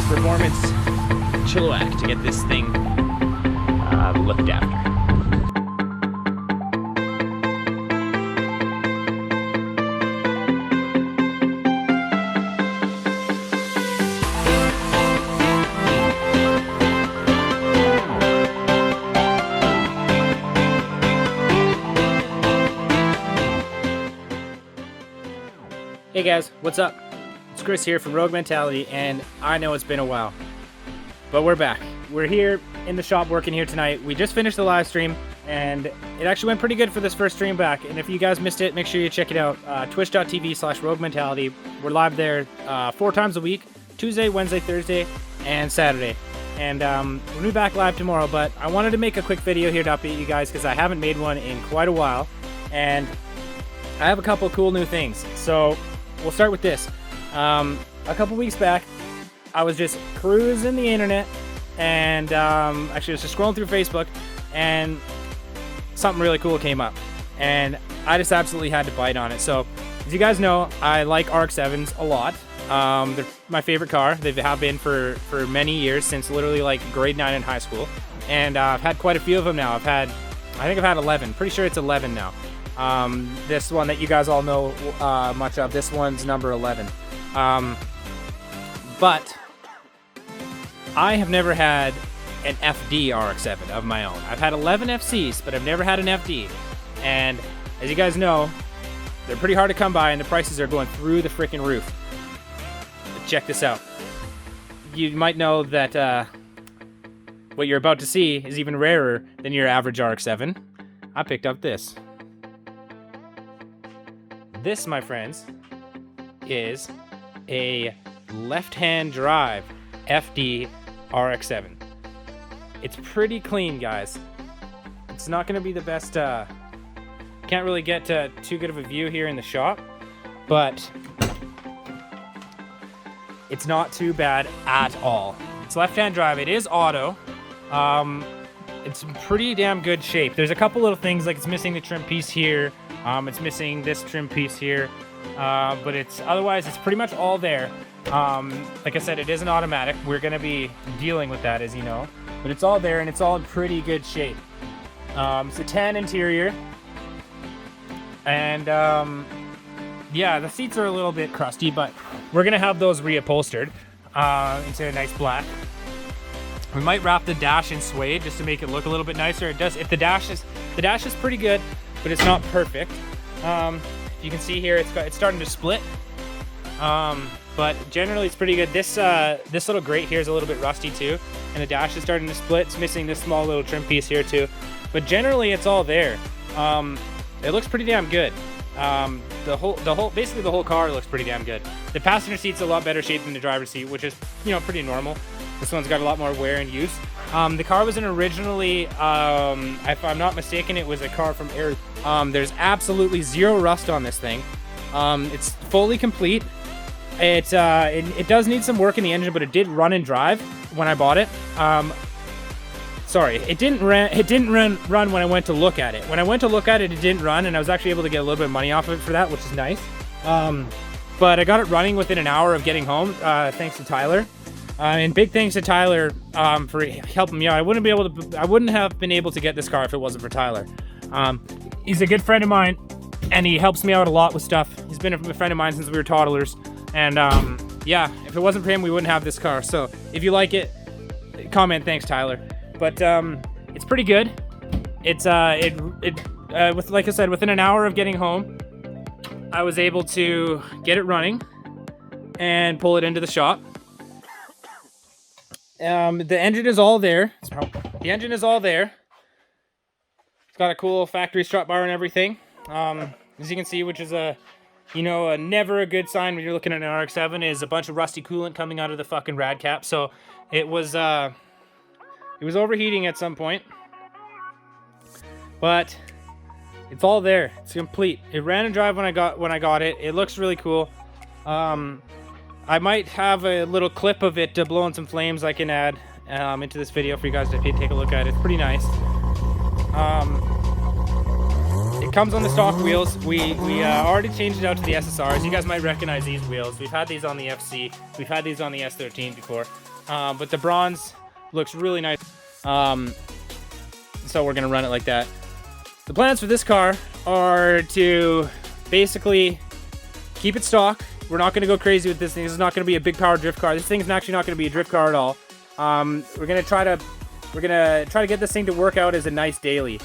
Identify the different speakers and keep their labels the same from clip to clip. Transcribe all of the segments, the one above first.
Speaker 1: performance chilliwack to get this thing looked after. Hey guys, what's up? It's Chris here from Rogue Mentality, and I know it's been a while, but we're back. We're here in the shop working here tonight. We just finished the live stream, and it actually went pretty good for this first stream back. And if you guys missed it, make sure you check it out. Twitch.tv/Rogue Mentality. We're live there 4 times a week: Tuesday, Wednesday, Thursday, and Saturday. And we'll be back live tomorrow. But I wanted to make a quick video here to update you guys because I haven't made one in quite a while, and I have a couple cool new things. So we'll start with this. A couple weeks back, I was just cruising the internet, and actually I was just scrolling through Facebook, and something really cool came up, and I just absolutely had to bite on it. So, as you guys know, I like Rx7s a lot. They're my favorite car. They have been for many years, since literally like grade 9 in high school, and I've had quite a few of them now. I think I've had 11. Pretty sure it's 11 now. This one that you guys all know much of, this one's number 11. But I have never had an FD RX-7 of my own. I've had 11 FCs, but I've never had an FD. And as you guys know, they're pretty hard to come by, and the prices are going through the freaking roof. But check this out. You might know that what you're about to see is even rarer than your average RX-7. I picked up this. This, my friends, is a left-hand drive FD RX-7. It's pretty clean, guys. It's not going to be the best, can't really get too good of a view here in the shop, but it's not too bad at all. It's left-hand drive. It is auto. It's in pretty damn good shape. There's a couple little things, like it's missing the trim piece here. It's missing this trim piece here, but otherwise it's pretty much all there. Like I said, it is an automatic. We're going to be dealing with that, as you know, but it's all there, and it's all in pretty good shape. It's a tan interior, and yeah, the seats are a little bit crusty, but we're going to have those reupholstered into a nice black. We might wrap the dash in suede just to make it look a little bit nicer. It does. If the dash is pretty good, but it's not perfect. You can see here it's starting to split, but generally it's pretty good. This little grate here is a little bit rusty too, and the dash is starting to split. It's missing this small little trim piece here too, but generally it's all there. It looks pretty damn good. Basically the whole car looks pretty damn good. The passenger seat's a lot better shape than the driver's seat, which is, you know, pretty normal. This one's got a lot more wear and use. The car was originally, if I'm not mistaken, it was a car from Air. There's absolutely zero rust on this thing. It's fully complete. It does need some work in the engine, but it did run and drive when I bought it. Sorry, it didn't run when I went to look at it. When I went to look at it, it didn't run, and I was actually able to get a little bit of money off of it for that, which is nice. But I got it running within an hour of getting home, thanks to Tyler. And big thanks to Tyler for helping me out. I wouldn't have been able to get this car if it wasn't for Tyler. He's a good friend of mine, and he helps me out a lot with stuff. He's been a friend of mine since we were toddlers, and yeah, if it wasn't for him, we wouldn't have this car. So if you like it, comment thanks, Tyler. But it's pretty good. It's with, like I said, within an hour of getting home, I was able to get it running and pull it into the shop. The engine is all there. The engine is all there. It's got a cool factory strut bar and everything. As you can see, which is never a good sign when you're looking at an RX-7, is a bunch of rusty coolant coming out of the fucking rad cap. So it was overheating at some point, but it's all there. It's complete. It ran and drive when I got it. It looks really cool. I might have a little clip of it blowing some flames I can add into this video for you guys to take a look at. It's pretty nice. It comes on the stock wheels. We already changed it out to the SSRs. You guys might recognize these wheels. We've had these on the FC. We've had these on the S13 before. but the bronze looks really nice. So we're gonna run it like that. The plans for this car are to basically keep it stock. We're not gonna go crazy with this thing. This is not gonna be a big power drift car. This thing's actually not gonna be a drift car at all. We're gonna try to get this thing to work out as a nice daily.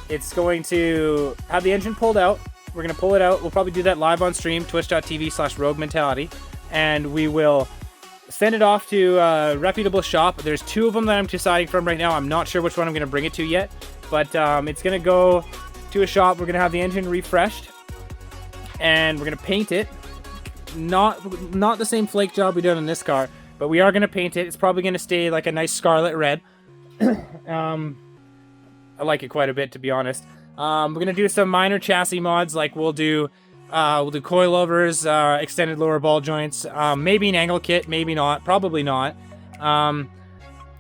Speaker 1: It's going to have the engine pulled out. We're gonna pull it out. We'll probably do that live on stream, twitch.tv/rogue mentality, and we will send it off to a reputable shop. There's 2 of them that I'm deciding from right now. I'm not sure which one I'm gonna bring it to yet, but it's gonna go to a shop. We're gonna have the engine refreshed, and we're gonna paint it. Not the same flake job we did on this car, but we are gonna paint it. It's probably gonna stay like a nice scarlet red. I like it quite a bit, to be honest. We're gonna do some minor chassis mods, like we'll do coilovers, extended lower ball joints, maybe an angle kit, maybe not, probably not,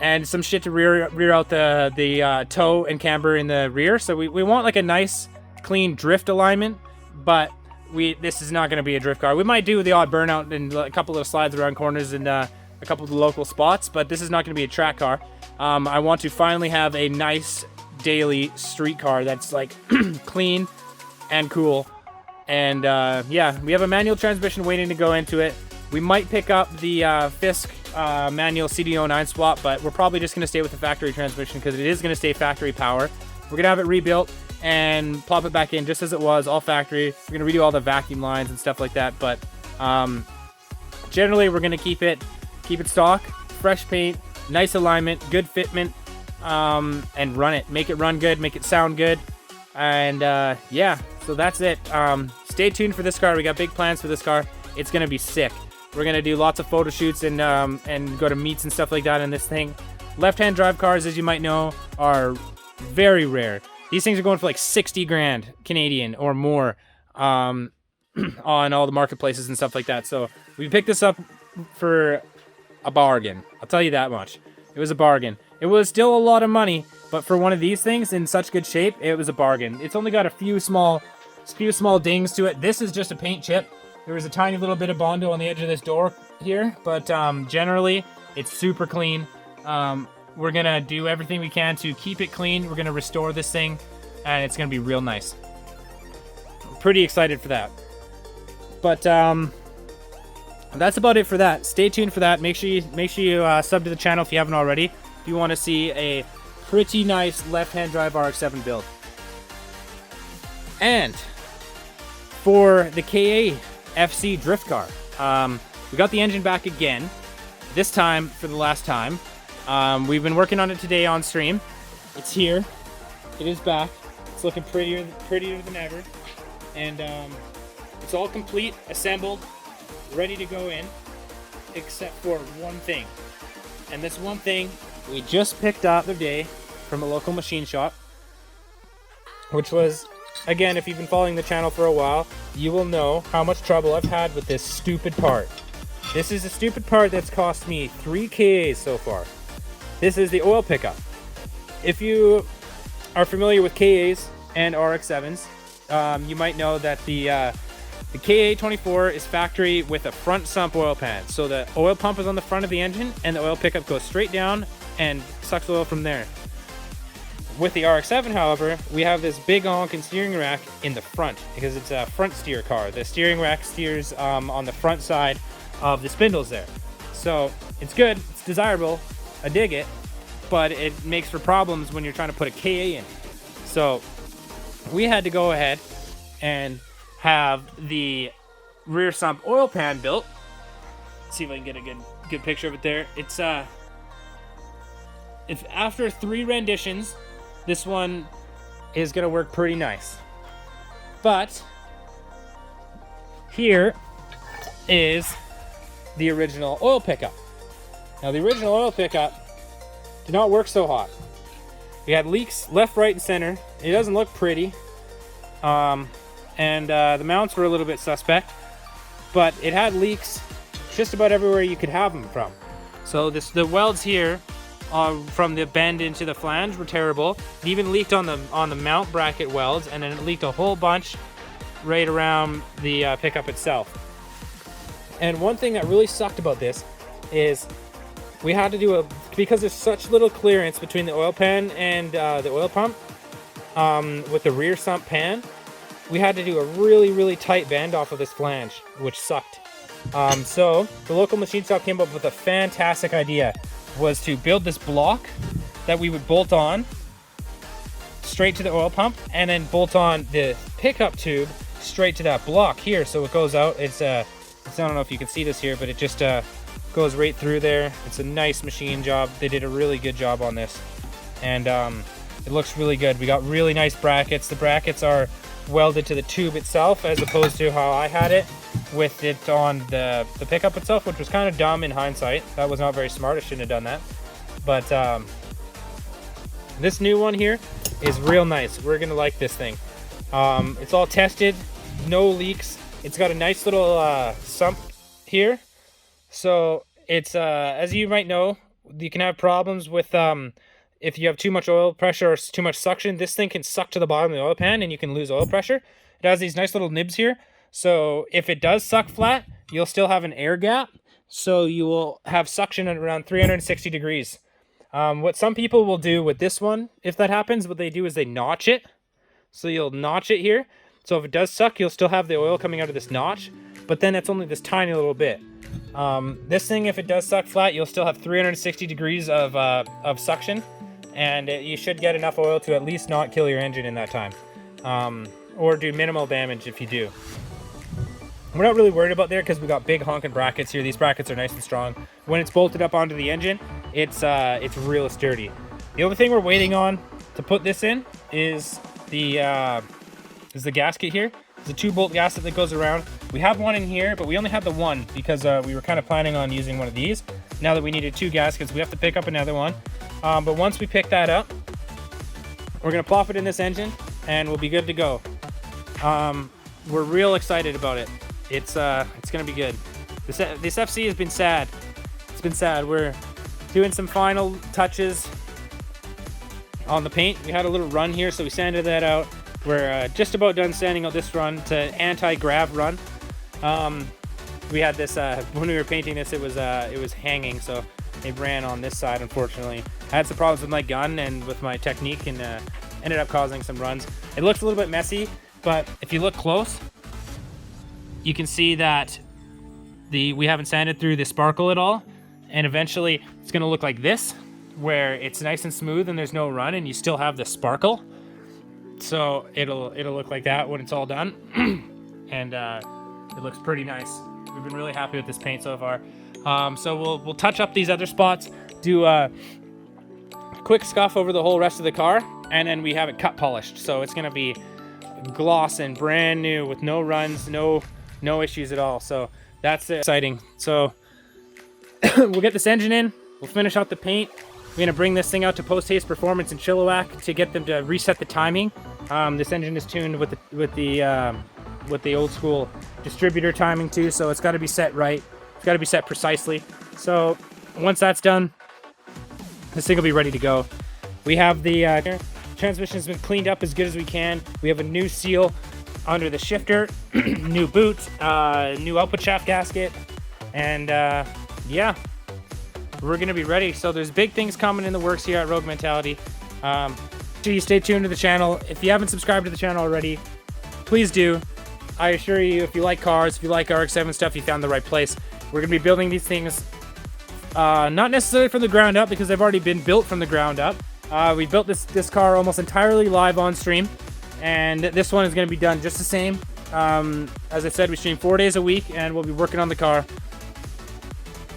Speaker 1: and some shit to rear out the toe and camber in the rear. So we want like a nice clean drift alignment, but this is not going to be a drift car. We might do the odd burnout and a couple of slides around corners and a couple of the local spots, but this is not going to be a track car. I want to finally have a nice daily street car that's like clean and cool. And yeah, we have a manual transmission waiting to go into it. We might pick up the Fisk manual CD09 swap, but we're probably just going to stay with the factory transmission because it is going to stay factory power. We're going to have it rebuilt and plop it back in just as it was, all factory. We're going to redo all the vacuum lines and stuff like that, but generally we're going to keep it stock, fresh paint, nice alignment, good fitment, and run it. Make it run good, make it sound good. And yeah, so that's it. Stay tuned for this car. We got big plans for this car. It's gonna be sick. We're gonna do lots of photo shoots and go to meets and stuff like that in this thing. Left-hand drive cars, as you might know, are very rare. These things are going for like 60 grand Canadian or more on all the marketplaces and stuff like that. So we picked this up for a bargain. I'll tell you that much. It was a bargain. It was still a lot of money, but for one of these things in such good shape, it was a bargain. It's only got a few small dings to it. This is just a paint chip. There was a tiny little bit of Bondo on the edge of this door here, but generally, it's super clean. We're gonna do everything we can to keep it clean. We're gonna restore this thing, and it's gonna be real nice. I'm pretty excited for that. But that's about it for that. Stay tuned for that. Make sure you sub to the channel if you haven't already. If you want to see a pretty nice left-hand drive Rx7 build. And for the KAFC drift car, we got the engine back again. This time for the last time. We've been working on it today on stream. It's here. It is back. It's looking prettier than ever. And it's all complete, assembled, ready to go in, except for one thing. And this one thing we just picked up the other day from a local machine shop, which was, again, if you've been following the channel for a while, you will know how much trouble I've had with this stupid part. This is a stupid part that's cost me 3 KAs so far. This is the oil pickup. If you are familiar with KAs and Rx7s, you might know that the KA24 is factory with a front sump oil pan. So the oil pump is on the front of the engine and the oil pickup goes straight down and sucks oil from there. With the Rx7, however, we have this big honking steering rack in the front because it's a front steer car. The steering rack steers on the front side of the spindles there. So it's good, it's desirable, I dig it, but it makes for problems when you're trying to put a KA in. So we had to go ahead and have the rear sump oil pan built. Let's see if I can get a good picture of it there. It's after 3 renditions, this one is gonna work pretty nice. But here is the original oil pickup. Now the original oil pickup did not work so hot. We had leaks left, right, and center. It doesn't look pretty. And the mounts were a little bit suspect, but it had leaks just about everywhere you could have them from. So the welds here from the bend into the flange were terrible. It even leaked on the mount bracket welds, and then it leaked a whole bunch right around the pickup itself. And one thing that really sucked about this is we had to do because there's such little clearance between the oil pan and the oil pump with the rear sump pan, we had to do a really tight bend off of this flange, which sucked. So the local machine shop came up with a fantastic idea, was to build this block that we would bolt on straight to the oil pump, and then bolt on the pickup tube straight to that block here, so it goes out. It's I don't know if you can see this here, but it just goes right through there. It's a nice machine job. They did a really good job on this, and it looks really good. We got really nice brackets. The brackets are welded to the tube itself, as opposed to how I had it with it on the pickup itself, which was kind of dumb in hindsight. That was not very smart. I shouldn't have done that. But this new one here is real nice. We're gonna like this thing. It's all tested, no leaks. It's got a nice little sump here. So it's as you might know, you can have problems with if you have too much oil pressure or too much suction. This thing can suck to the bottom of the oil pan and you can lose oil pressure. It has these nice little nibs here, so if it does suck flat, you'll still have an air gap, so you will have suction at around 360 degrees. What some people will do with this one, if that happens, what they do is they notch it. So you'll notch it here, so if it does suck, you'll still have the oil coming out of this notch, but then it's only this tiny little bit. This thing, if it does suck flat, you'll still have 360 degrees of suction, and you should get enough oil to at least not kill your engine in that time, or do minimal damage if you do. We're not really worried about there because we got big honking brackets here. These brackets are nice and strong. When it's bolted up onto the engine, it's real sturdy. The only thing we're waiting on to put this in is the gasket here. It's a 2-bolt gasket that goes around. We have one in here, but we only had the one because we were kind of planning on using one of these. Now that we needed 2 gaskets, we have to pick up another one. But once we pick that up, we're gonna plop it in this engine and we'll be good to go. We're real excited about it. It's gonna be good. This FC has been sad. It's been sad. We're doing some final touches on the paint. We had a little run here, so we sanded that out. We're just about done sanding out this run to anti-grav run. We had this when we were painting this. It was hanging, so it ran on this side. Unfortunately, I had some problems with my gun and with my technique, and ended up causing some runs. It looks a little bit messy, but if you look close, you can see that we haven't sanded through the sparkle at all, and eventually it's going to look like this, where it's nice and smooth and there's no run, and you still have the sparkle. So it'll look like that when it's all done, and it looks pretty nice. We've been really happy with this paint so far. So we'll touch up these other spots, do a quick scuff over the whole rest of the car, and then we have it cut polished. So it's going to be gloss and brand new with no runs, no issues at all. So that's exciting. So we'll get this engine in, we'll finish out the paint. We're gonna bring this thing out to Post Haste Performance in Chilliwack to get them to reset the timing. This engine is tuned with the old school distributor timing too, so it's got to be set right. It's got to be set precisely. So once that's done, this thing will be ready to go. We have the transmission has been cleaned up as good as we can. We have a new seal under the shifter, new boot, new output shaft gasket, and yeah, we're gonna be ready. So there's big things coming in the works here at Rogue Mentality. So you stay tuned to the channel. If you haven't subscribed to the channel already, please do. I assure you, if you like cars, if you like Rx7 stuff, you found the right place. We're gonna be building these things, not necessarily from the ground up, because they've already been built from the ground up. We built this car almost entirely live on stream, and this one is going to be done just the same. As I said, we stream 4 days a week, and we'll be working on the car.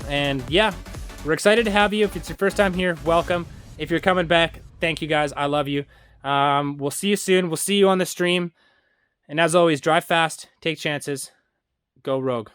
Speaker 1: And yeah, we're excited to have you. If it's your first time here, welcome. If you're coming back, thank you guys. I love you. We'll see you soon. We'll see you on the stream. And as always, drive fast, take chances, go Rogue.